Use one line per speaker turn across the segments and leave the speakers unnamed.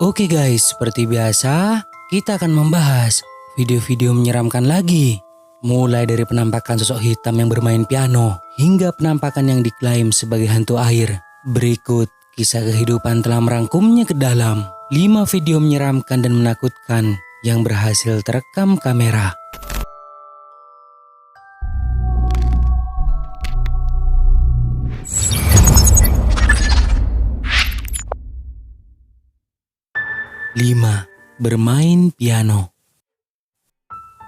Oke guys, seperti biasa, kita akan membahas video-video menyeramkan lagi. Mulai dari penampakan sosok hitam yang bermain piano, hingga penampakan yang diklaim sebagai hantu air. Berikut, kisah kehidupan telah merangkumnya ke dalam 5 video menyeramkan dan menakutkan yang berhasil terekam kamera. Lima, bermain piano.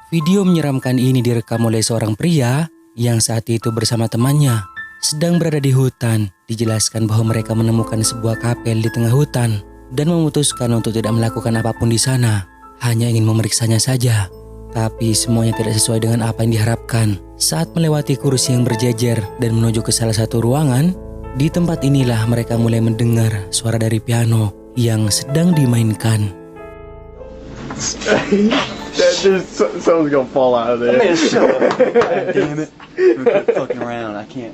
Video menyeramkan ini direkam oleh seorang pria yang saat itu bersama temannya sedang berada di hutan. Dijelaskan bahwa mereka menemukan sebuah kapel di tengah hutan dan memutuskan untuk tidak melakukan apapun di sana, hanya ingin memeriksanya saja. Tapi semuanya tidak sesuai dengan apa yang diharapkan. Saat melewati kursi yang berjejer dan menuju ke salah satu ruangan, di tempat inilah mereka mulai mendengar suara dari piano yang sedang dimainkan.
Someone's gonna fall out of there.
Man, shut up. God damn it. We're quit fucking around. I can't.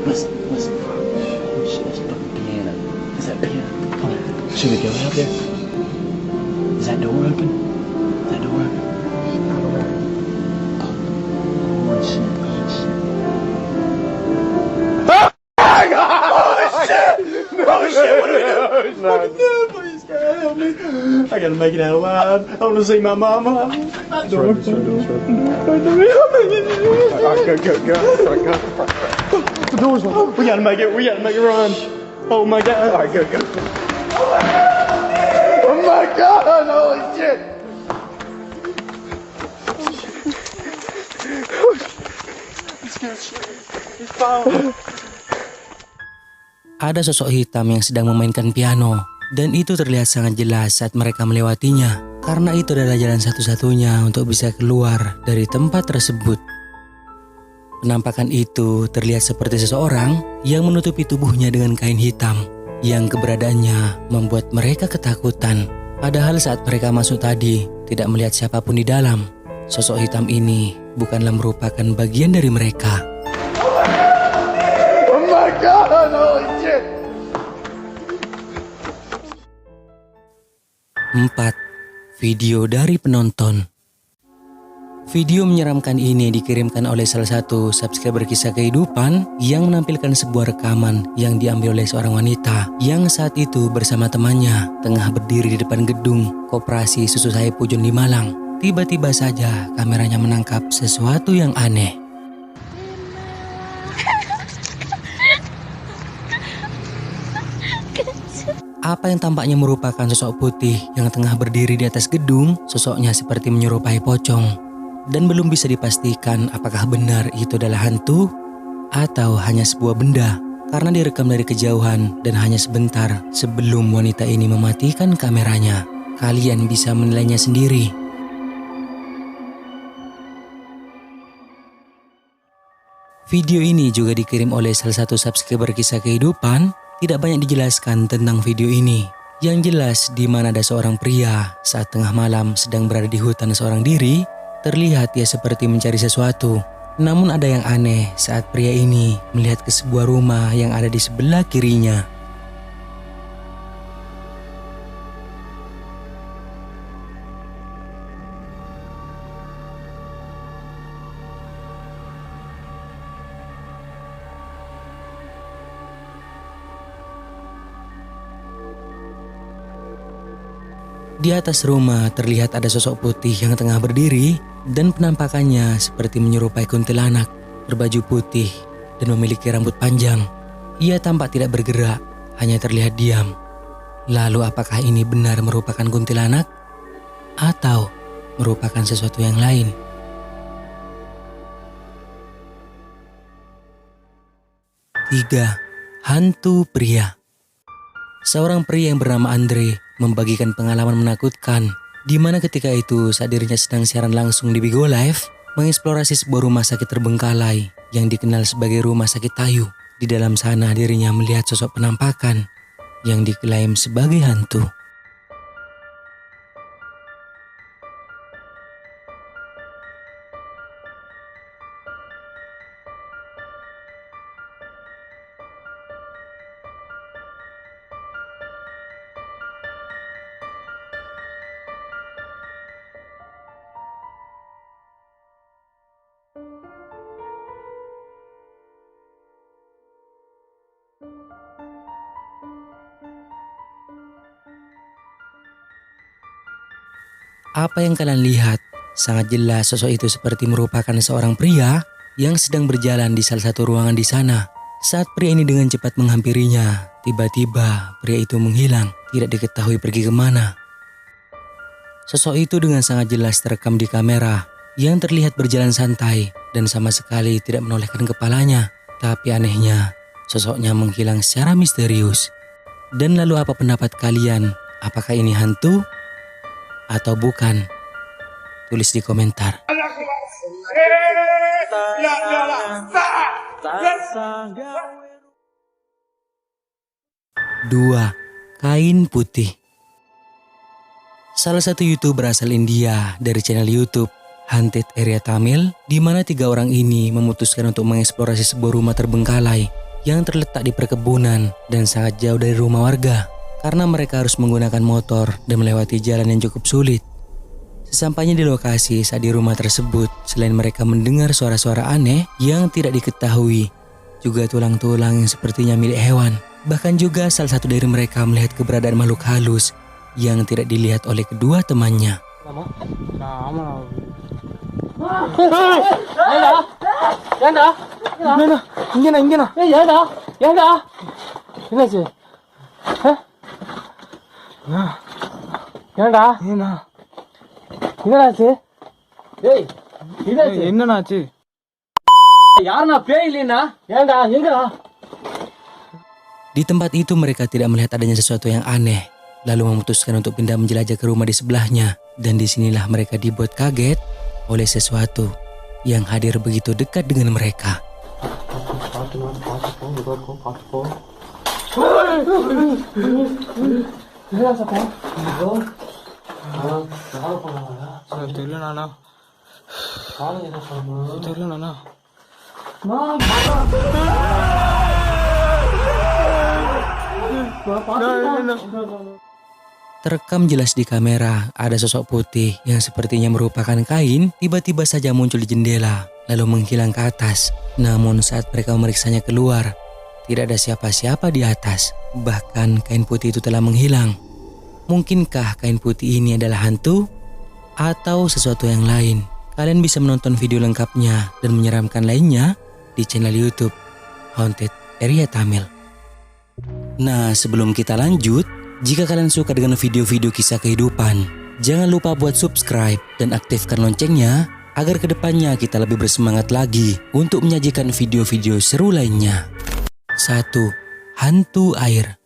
Listen. Oh shit, that's fucking piano. Is that piano? Come on. Should we go out there? Is that door open? Is that door open? Oh shit. Oh shit, what do we do? What do we do? Please, God, help me. I gotta make it out alive. I want to see my mama.
Go.
The door's locked. We gotta make it run. Oh my God.
Alright, go. Oh my God! Holy shit!
I'm scared shit. He's following.
Ada sosok hitam yang sedang memainkan piano, dan itu terlihat sangat jelas saat mereka melewatinya, karena itu adalah jalan satu-satunya untuk bisa keluar dari tempat tersebut. Penampakan itu terlihat seperti seseorang yang menutupi tubuhnya dengan kain hitam, yang keberadaannya membuat mereka ketakutan. Padahal saat mereka masuk tadi, tidak melihat siapapun di dalam. Sosok hitam ini bukanlah merupakan bagian dari mereka.
Oh my God! Holy shit!
4. Video dari penonton. Video menyeramkan ini dikirimkan oleh salah satu subscriber kisah kehidupan yang menampilkan sebuah rekaman yang diambil oleh seorang wanita yang saat itu bersama temannya tengah berdiri di depan gedung Koperasi Susu Saya Pujon di Malang. Tiba-tiba saja kameranya menangkap sesuatu yang aneh. Apa yang tampaknya merupakan sosok putih yang tengah berdiri di atas gedung, sosoknya seperti menyerupai pocong. Dan belum bisa dipastikan apakah benar itu adalah hantu atau hanya sebuah benda, karena direkam dari kejauhan dan hanya sebentar sebelum wanita ini mematikan kameranya. Kalian bisa menilainya sendiri. Video ini juga dikirim oleh salah satu subscriber kisah kehidupan. Tidak banyak dijelaskan tentang video ini. Yang jelas di mana ada seorang pria saat tengah malam sedang berada di hutan seorang diri, terlihat ia seperti mencari sesuatu. Namun ada yang aneh saat pria ini melihat ke sebuah rumah yang ada di sebelah kirinya. Di atas rumah terlihat ada sosok putih yang tengah berdiri dan penampakannya seperti menyerupai kuntilanak, berbaju putih dan memiliki rambut panjang. Ia tampak tidak bergerak, hanya terlihat diam. Lalu apakah ini benar merupakan kuntilanak atau merupakan sesuatu yang lain? Tiga, hantu pria. Seorang pria yang bernama Andre membagikan pengalaman menakutkan di mana ketika itu saat dirinya sedang siaran langsung di Bigo Live mengeksplorasi sebuah rumah sakit terbengkalai yang dikenal sebagai rumah sakit Tayu. Di dalam sana dirinya melihat sosok penampakan yang diklaim sebagai hantu. Apa yang kalian lihat? Sangat jelas sosok itu seperti merupakan seorang pria yang sedang berjalan di salah satu ruangan di sana. Saat pria ini dengan cepat menghampirinya, tiba-tiba pria itu menghilang, tidak diketahui pergi kemana. Sosok itu dengan sangat jelas terekam di kamera yang terlihat berjalan santai dan sama sekali tidak menolehkan kepalanya. Tapi anehnya, sosoknya menghilang secara misterius. Dan lalu apa pendapat kalian? Apakah ini hantu atau bukan? Tulis di komentar. 2. Kain putih. Salah satu YouTuber asal India dari channel YouTube Haunted Area Tamil, di mana 3 orang ini memutuskan untuk mengeksplorasi sebuah rumah terbengkalai yang terletak di perkebunan dan sangat jauh dari rumah warga, karena mereka harus menggunakan motor dan melewati jalan yang cukup sulit. Sesampainya di lokasi saat di rumah tersebut, selain mereka mendengar suara-suara aneh yang tidak diketahui, juga tulang-tulang yang sepertinya milik hewan. Bahkan juga salah satu dari mereka melihat keberadaan makhluk halus yang tidak dilihat oleh kedua temannya. Di tempat itu mereka tidak melihat adanya sesuatu yang aneh, lalu memutuskan untuk pindah menjelajah ke rumah di sebelahnya. Dan disinilah mereka dibuat kaget oleh sesuatu yang hadir begitu dekat dengan mereka. Terekam jelas di kamera, ada sosok putih yang sepertinya merupakan kain tiba-tiba saja muncul di jendela lalu menghilang ke atas. Namun saat mereka memeriksanya keluar, tidak ada siapa-siapa di atas. Bahkan kain putih itu telah menghilang. Mungkinkah kain putih ini adalah hantu atau sesuatu yang lain? Kalian bisa menonton video lengkapnya dan menyeramkan lainnya di channel YouTube Haunted Area Tamil. Nah, sebelum kita lanjut, jika kalian suka dengan video-video kisah kehidupan, jangan lupa buat subscribe dan aktifkan loncengnya agar kedepannya kita lebih bersemangat lagi untuk menyajikan video-video seru lainnya. 1. Hantu air.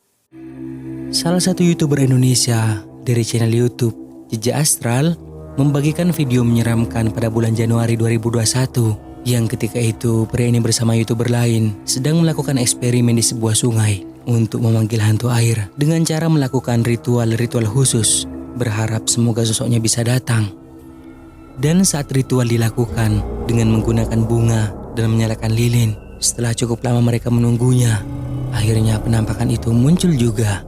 Salah satu YouTuber Indonesia dari channel YouTube Jejak Astral membagikan video menyeramkan pada bulan Januari 2021 yang ketika itu pria ini bersama YouTuber lain sedang melakukan eksperimen di sebuah sungai untuk memanggil hantu air dengan cara melakukan ritual-ritual khusus, berharap semoga sosoknya bisa datang. Dan saat ritual dilakukan dengan menggunakan bunga dan menyalakan lilin, setelah cukup lama mereka menunggunya, akhirnya penampakan itu muncul juga.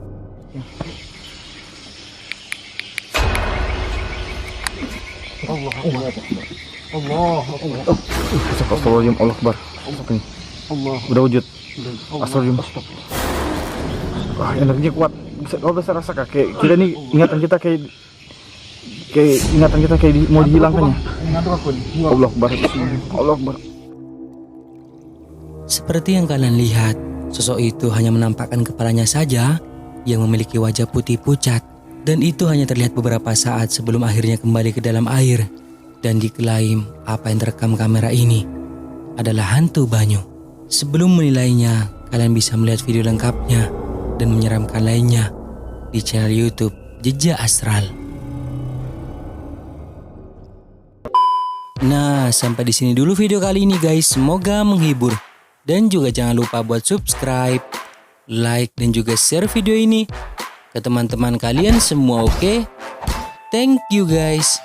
Astagfirullahaladzim, Allah Akbar. Udah wujud. Astagfirullahaladzim. Wah, energinya kuat. Kau bisa rasakan kayak kita nih ingatan kita kayak mau dihilangkannya. Allah Akbar. Allah Akbar.
Seperti yang kalian lihat, sosok itu hanya menampakkan kepalanya saja yang memiliki wajah putih pucat. Dan itu hanya terlihat beberapa saat sebelum akhirnya kembali ke dalam air. Dan diklaim apa yang terekam kamera ini adalah hantu banyu. Sebelum menilainya, kalian bisa melihat video lengkapnya dan menyeramkan lainnya di channel YouTube Jejak Astral. Nah, sampai di sini dulu video kali ini guys. Semoga menghibur. Dan juga jangan lupa buat subscribe, like, dan juga share video ini ke teman-teman kalian semua, oke? Thank you guys.